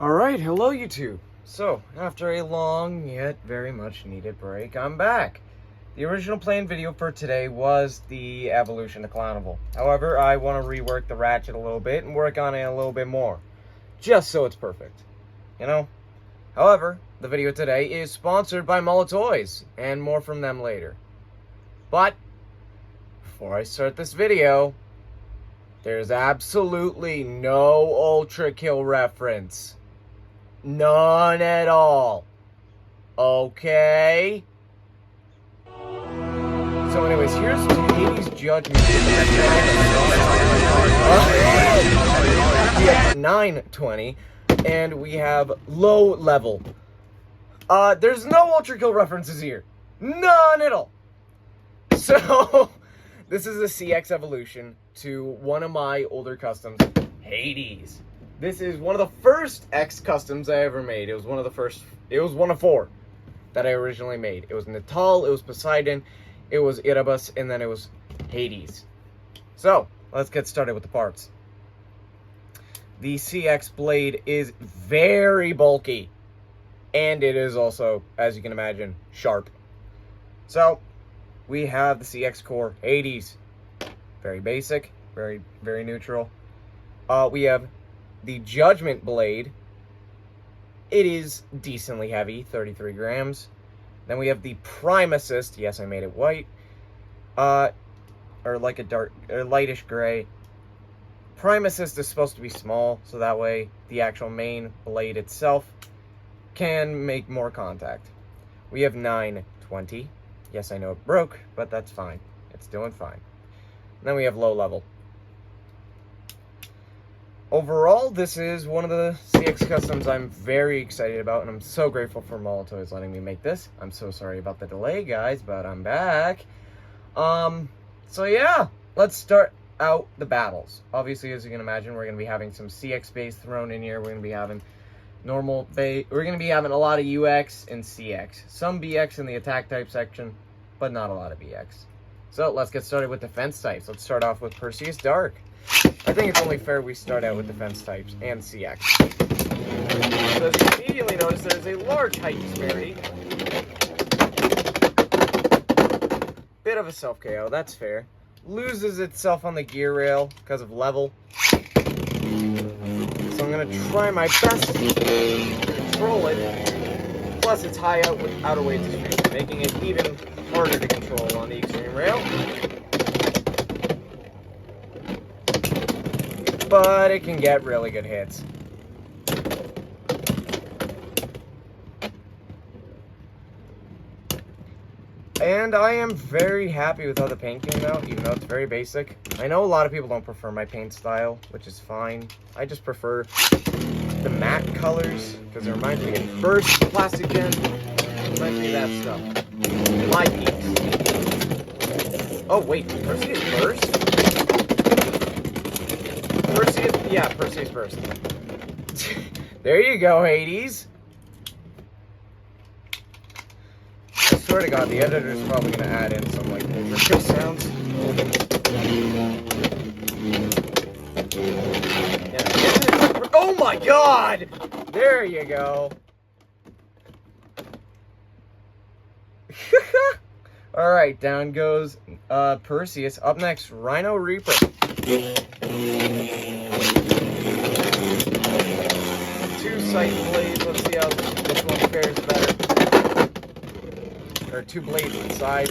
Alright, hello YouTube. So, after a long yet very much needed break, I'm back. The original planned video for today was the evolution of Clownable. However, I want to rework the ratchet a little bit and work on it a little bit more. Just so it's perfect. You know? However, the video today is sponsored by Mullet Toys, and more from them later. But, before I start this video, there's absolutely no Ultra Kill reference. None at all. Okay? So anyways, here's HadesJudgement. We have 920, and we have low level. There's no Ultra Kill references here. None at all. So, this is a CX evolution to one of my older customs, Hades. This is one of the first X customs I ever made. It was one of the first. It was one of 4 that I originally made. It was Natal, it was Poseidon, it was Erebus, and then it was Hades. So, let's get started with the parts. The CX blade is very bulky. And it is also, as you can imagine, sharp. So, we have the CX core, Hades. Very basic, very neutral. We have the Judgment blade. It is decently heavy, 33 grams. Then we have the Prime Assist. Yes, I made it white. Or like a lightish gray. Prime Assist is supposed to be small, so that way the actual main blade itself can make more contact. We have 920. Yes, I know it broke, but that's fine. It's doing fine. And then we have low level. Overall, this is one of the CX customs I'm very excited about, and I'm so grateful for Mullet Toys letting me make this. I'm so sorry about the delay, guys, but I'm back. So yeah, let's start out the battles. Obviously, as you can imagine, we're going to be having some CX bays thrown in here. We're going to be having normal bay. We're going to be having a lot of UX and CX. Some BX in the attack type section, but not a lot of BX. So let's get started with defense types. Let's start off with Perseus Dark. I think it's only fair we start out with defense types and CX. So as you immediately notice, there's a large height disparity. Bit of a self-KO, that's fair. Loses itself on the gear rail because of level. So I'm going to try my best to control it. Plus it's high outer weight distribution, making it even harder to control on the extreme rail. But it can get really good hits. And I am very happy with how the paint came out, even though it's very basic. I know a lot of people don't prefer my paint style, which is fine. I just prefer the matte colors, because it reminds me of First Plastic Gen. It reminds me of that stuff. My peaks. Oh wait, Perseus first? Perseus, yeah, Perseus first. There you go, Hades. I swear to God, the editor's probably going to add in some, like, overkill sounds. Yeah. Oh my God! There you go. Alright, down goes Perseus. Up next, Rhino Reaper. 2 sight blades. Let's see how this one fares better. Or 2 blades inside.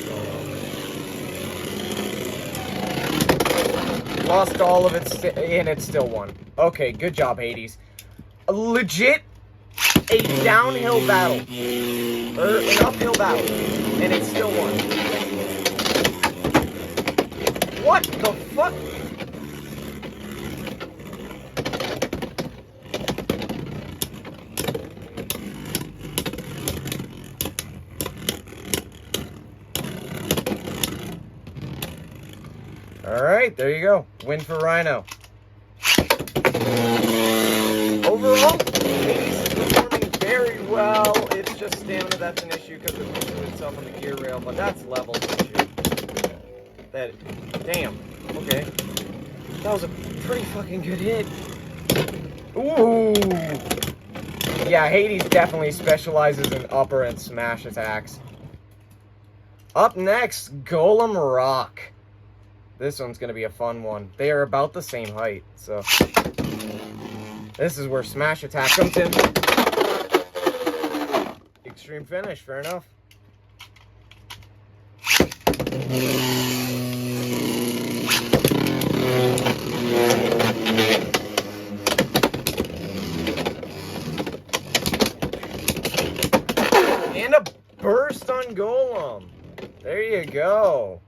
Lost all of it, and it still won. Okay, good job, Hades. Legit, a downhill battle. Or an uphill battle. And it still won. What the fuck? Alright, there you go. Win for Rhino. Overall, Hades is performing very well. It's just stamina that's an issue because it loses itself on the gear rail, but that's level issue. Damn. Okay. That was a pretty fucking good hit. Ooh. Yeah, Hades definitely specializes in upper and smash attacks. Up next, Golem Rock. This one's going to be a fun one. They are about the same height, so... This is where smash attack comes in. Extreme finish, fair enough. And a burst on Golem. There you go.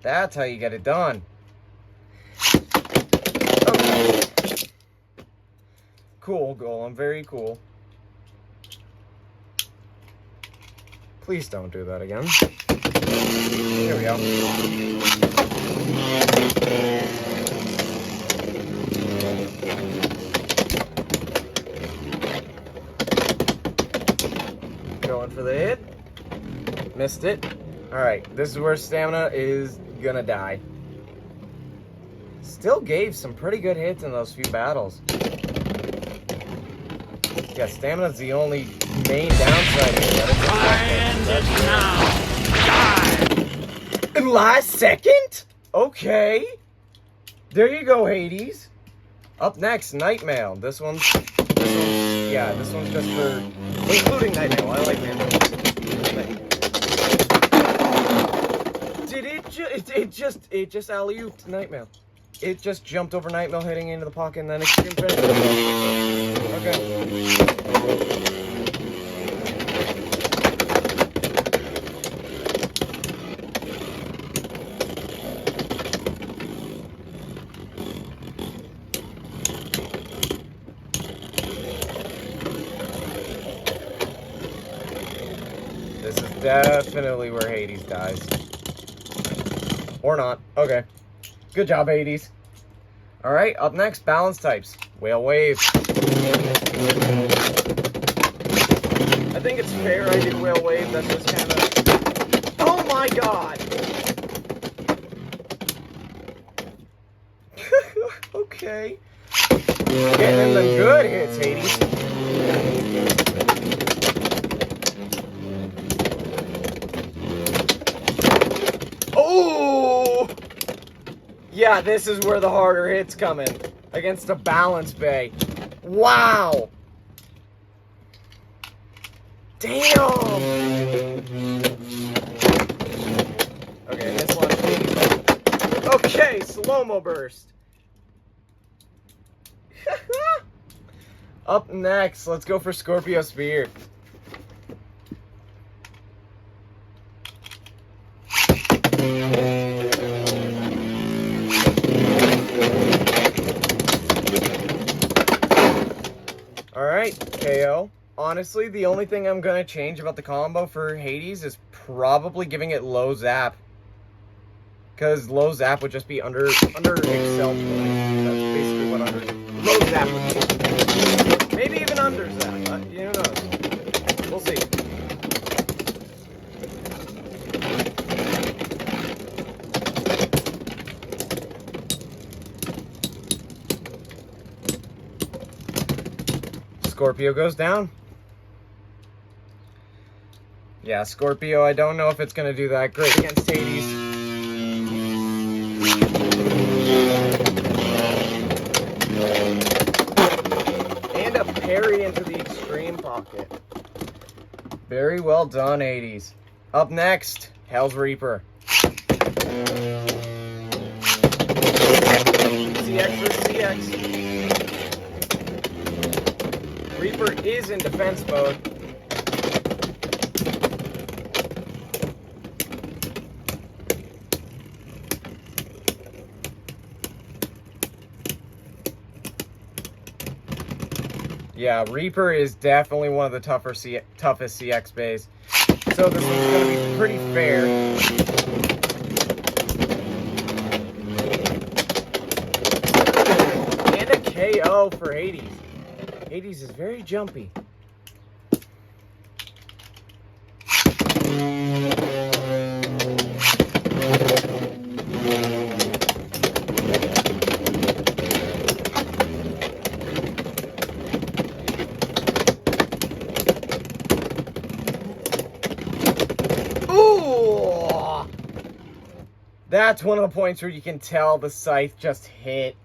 That's how you get it done. Okay. Cool, Golem. Very cool. Please don't do that again. Here we go. Going for the hit. Missed it. Alright, this is where stamina is gonna die. Still gave some pretty good hits in those few battles. Yeah, stamina's the only main downside here. In last second? Okay. There you go, Hades. Up next, Nightmail. This one's just for including Nightmail. I like Nightmail. Did it just alley-ooped Nightmail. It just jumped over Nightmail, hitting into the pocket, and then extreme finish. Okay. This is definitely where Hades dies. Or not. Okay. Good job, Hades. Alright, up next, balance types. Whale Wave. I think it's fair I did Whale Wave. That's just kind of... Oh my god! Okay. Getting in the good hits, Hades. Oh! Yeah, this is where the harder hits come in. Against a balance bay. Wow! Damn! Okay, this one. Okay, slow-mo burst. Up next, let's go for Scorpio Spear. Alright, KO. Honestly, the only thing I'm going to change about the combo for Hades is probably giving it low zap. Because low zap would just be under excel point. That's basically what low zap would be. Maybe even under zap. Who knows? We'll see. Scorpio goes down. Yeah, Scorpio, I don't know if it's going to do that great against Hades. And a parry into the extreme pocket. Very well done, Hades. Up next, Hell's Reaper. CX versus CX. Reaper is in defense mode. Yeah, Reaper is definitely one of the toughest CX bays. So this one's going to be pretty fair. And a KO for Hades. Hades is very jumpy. That's one of the points where you can tell the scythe just hit.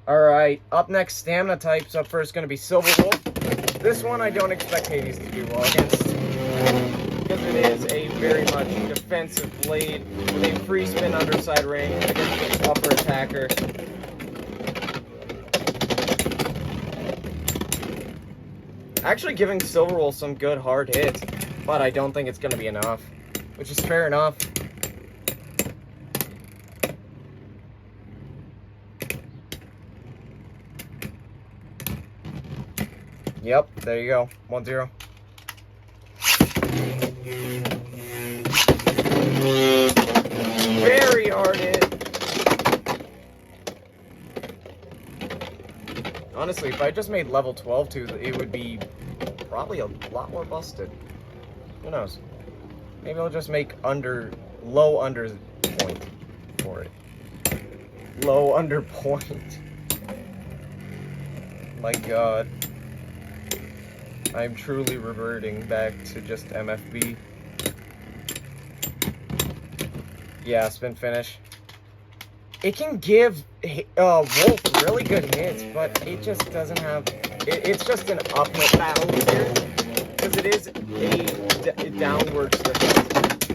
Alright, up next, stamina types. Up first going to be Silver Wolf. This one I don't expect Hades to do well against, because it is a very much defensive blade with a free spin underside ring against the upper attacker. Actually giving Silver Wolf some good hard hits, but I don't think it's going to be enough, which is fair enough. Yep, there you go. 1-0. Very hard hit. Honestly, if I just made level 12 too, it would be probably a lot more busted. Who knows? Maybe I'll just make low under point for it. Low under point. My god. I'm truly reverting back to just MFB. Yeah, spin finish. It can give Wolf really good hits, but it just doesn't have... It's just an uphill battle here, because it is a downwards defense.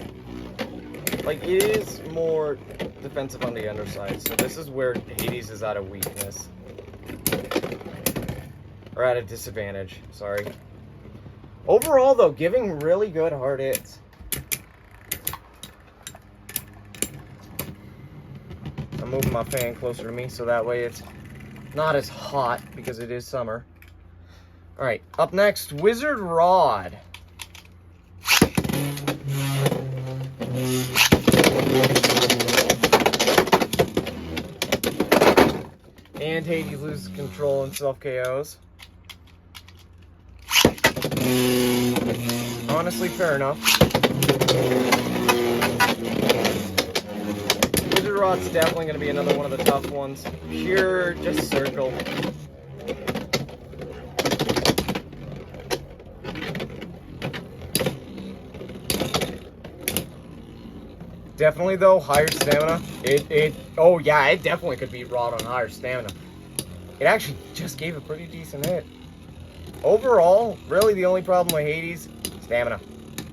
Like, it is more defensive on the underside, so this is where Hades is at a weakness. Or at a disadvantage, sorry. Overall, though, giving really good hard hits. I'm moving my fan closer to me, so that way it's not as hot, because it is summer. Alright, up next, Wizard Rod. And Hades loses control and self-KOs. Honestly, fair enough. Wizard Rod's definitely going to be another one of the tough ones. Pure, just circle. Definitely, though, higher stamina. Oh yeah, it definitely could beat Rod on higher stamina. It actually just gave a pretty decent hit. Overall, really the only problem with Hades, stamina.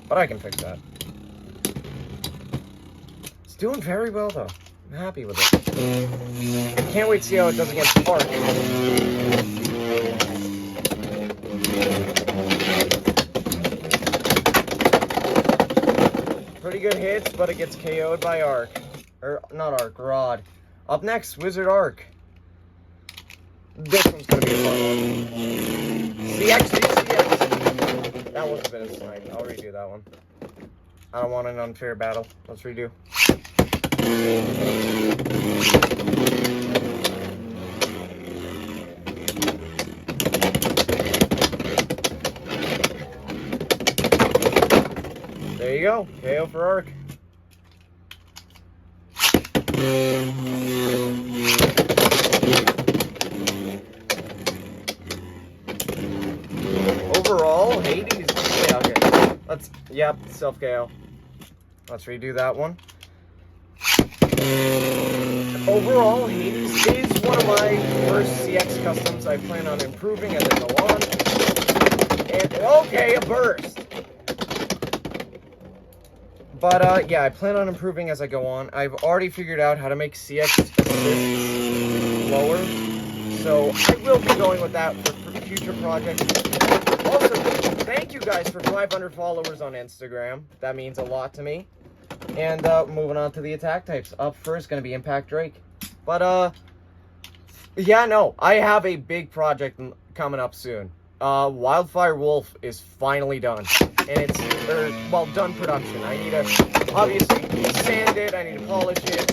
But I can fix that. It's doing very well, though. I'm happy with it. I can't wait to see how it does against Ark. Pretty good hits, but it gets KO'd by Ark. Or, not Ark, Rod. Up next, Wizard Ark. This one's gonna be a fun one. CX. That wasn't been a snipe. I'll redo that one. I don't want an unfair battle. Let's redo. There you go. KO for Ark. Overall, Hades. Yeah, okay. Yep, self KO. Let's redo that one. Overall, Hades is one of my first CX customs I plan on improving as I go on. And, okay, a burst. But, yeah, I plan on improving as I go on. I've already figured out how to make CX assists lower. So, I will be going with that for future projects. Also, thank you guys for 500 followers on Instagram. That means a lot to me. And, moving on to the attack types. Up first, going to be Impact Drake. But, yeah, no. I have a big project coming up soon. Wildfire Wolf is finally done. And it's, done production. I need to, obviously, sand it, I need to polish it,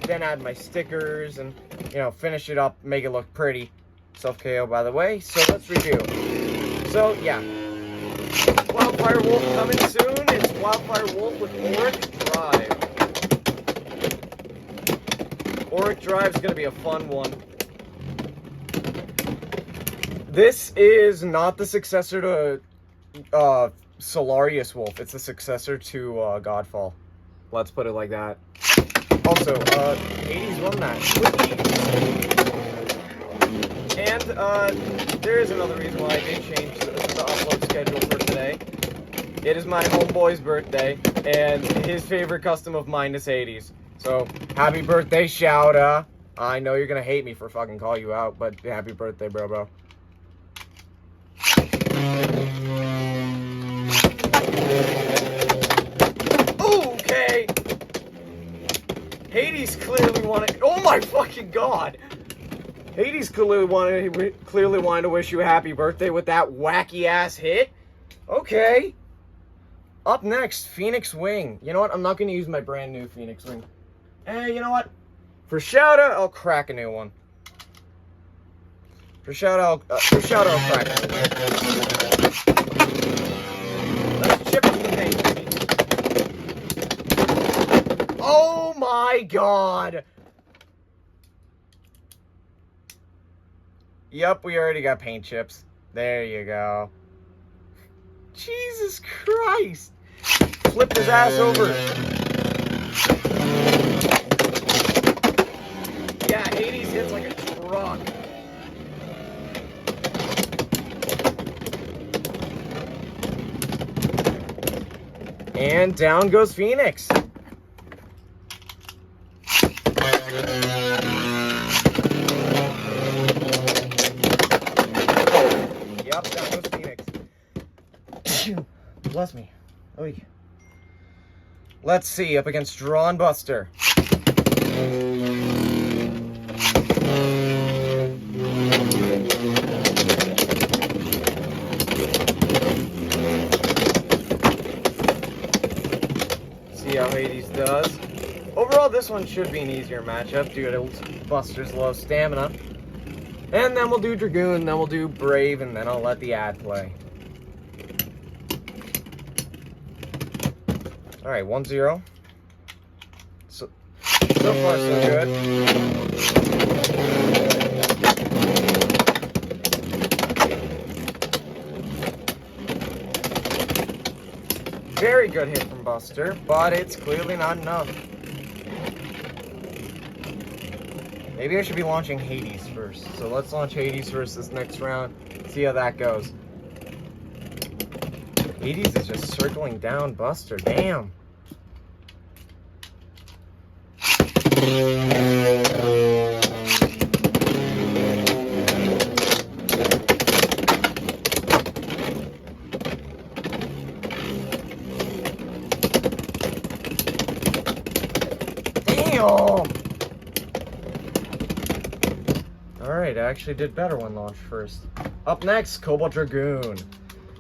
then add my stickers, and, you know, finish it up, make it look pretty. Self-KO, by the way, so let's redo. So, yeah. Wildfire Wolf coming soon. It's Wildfire Wolf with Auric Drive. Auric Drive is going to be a fun one. This is not the successor to Solarius Wolf. It's the successor to Godfall. Let's put it like that. Also, Hades won that. And, there is another reason why I did change the upload schedule for today. It is my homeboy's birthday, and his favorite custom of mine is Hades. So, happy birthday, Shouta. I know you're gonna hate me for fucking call you out, but happy birthday, bro. Okay! Hades clearly wanted... Oh my fucking god! Hades clearly wanted to wish you a happy birthday with that wacky-ass hit. Okay. Up next, Phoenix Wing. You know what? I'm not going to use my brand new Phoenix Wing. You know what? For Shouta, I'll crack a new one. For Shouta, I'll crack a new one. Let's chip the paint. Oh my god! Yep, we already got paint chips. There you go. Jesus Christ! Flipped his ass over. Yeah, Hades hits like a truck. And down goes Phoenix. Yep, down goes Phoenix. Bless me. Oy. Let's see, up against Drawn Buster. See how Hades does. Overall, this one should be an easier matchup due to Buster's low stamina. And then we'll do Dragoon, then we'll do Brave, and then I'll let the ad play. Alright, 1-0. So far, so good. Very good hit from Buster, but it's clearly not enough. Maybe I should be launching Hades first. So let's launch Hades first this next round. See how that goes. Hades is just circling down Buster. Damn. Alright, I actually did better when launched first. Up next, Cobalt Dragoon.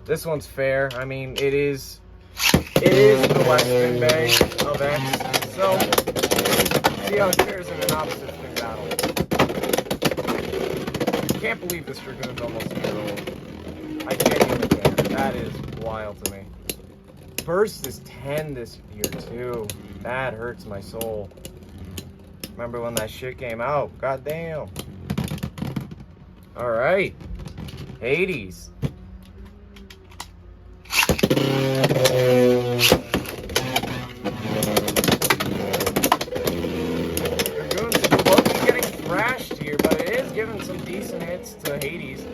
This one's fair. I mean, it is the Western Bay of X. So, see how it fares in an opposite spin battle. Can't believe this Dragoon's almost a year old. I genuinely can't. That is wild to me. Burst is 10 this year, too. That hurts my soul. Remember when that shit came out? God damn. Alright. Hades. Dragoon's close to getting thrashed here, but it is giving some decent hits to Hades.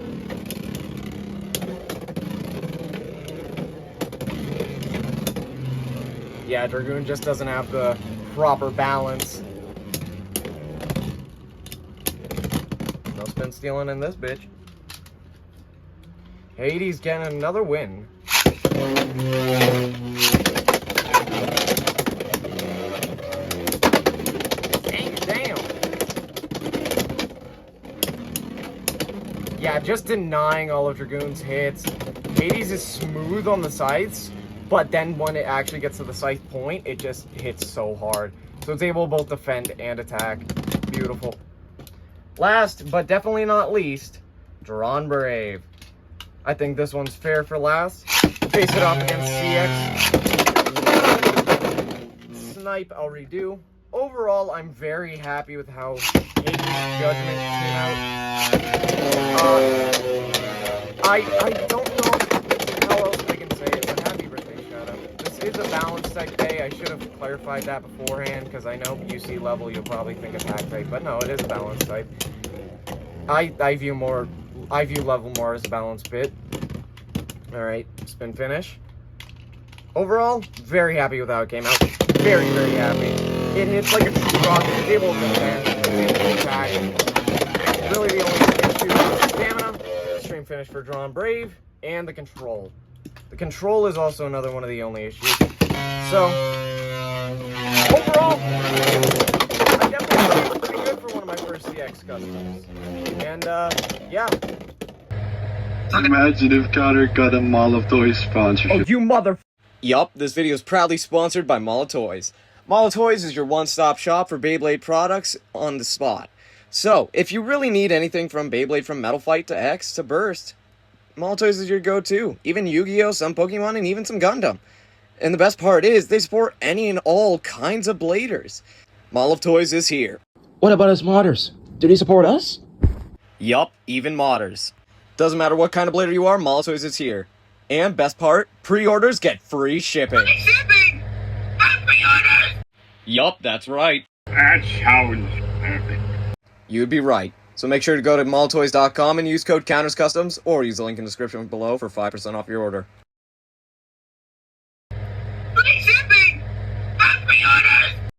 Yeah, Dragoon just doesn't have the proper balance. No spin stealing in this bitch. Hades getting another win. Damn. Yeah, just denying all of Dragoon's hits. Hades is smooth on the sights, but then when it actually gets to the sight point, it just hits so hard. So it's able to both defend and attack. Beautiful. Last, but definitely not least, Drawn Brave. I think this one's fair for last. Face it off against CX. Snipe, I'll redo. Overall, I'm very happy with how HadesJudgement came out. I don't know how else I can say it, but happy birthday, shout out. This is a balanced type bay. I should have clarified that beforehand, because I know you see level, you'll probably think attack type, but no, it is a balance type. I view level more as a balance bit. Alright, spin finish. Overall, very happy with how it came out. Very, very happy. It hits like a true rocket. It's able to defend, it's able to attack. Really the only issue is stamina, stream finish for Drawn Brave, and the control. The control is also another one of the only issues. So, overall, I definitely feel pretty good for one of my first CX customs. And, yeah. Imagine if Connor got a Mall of Toys sponsorship. Oh, you mother... Yup, this video is proudly sponsored by Mall of Toys. Mall of Toys is your one-stop shop for Beyblade products on the spot. So, if you really need anything from Beyblade from Metal Fight to X to Burst, Mall of Toys is your go-to. Even Yu-Gi-Oh!, some Pokemon, and even some Gundam. And the best part is, they support any and all kinds of bladers. Mall of Toys is here. What about us modders? Do they support us? Yup, even modders. Doesn't matter what kind of blader you are, Mall of Toys is here. And best part, pre-orders get free shipping. Free shipping! On pre-orders! Yup, that's right. That sounds perfect. You'd be right. So make sure to go to malltoys.com and use code COUNTERSCustoms, or use the link in the description below for 5% off your order.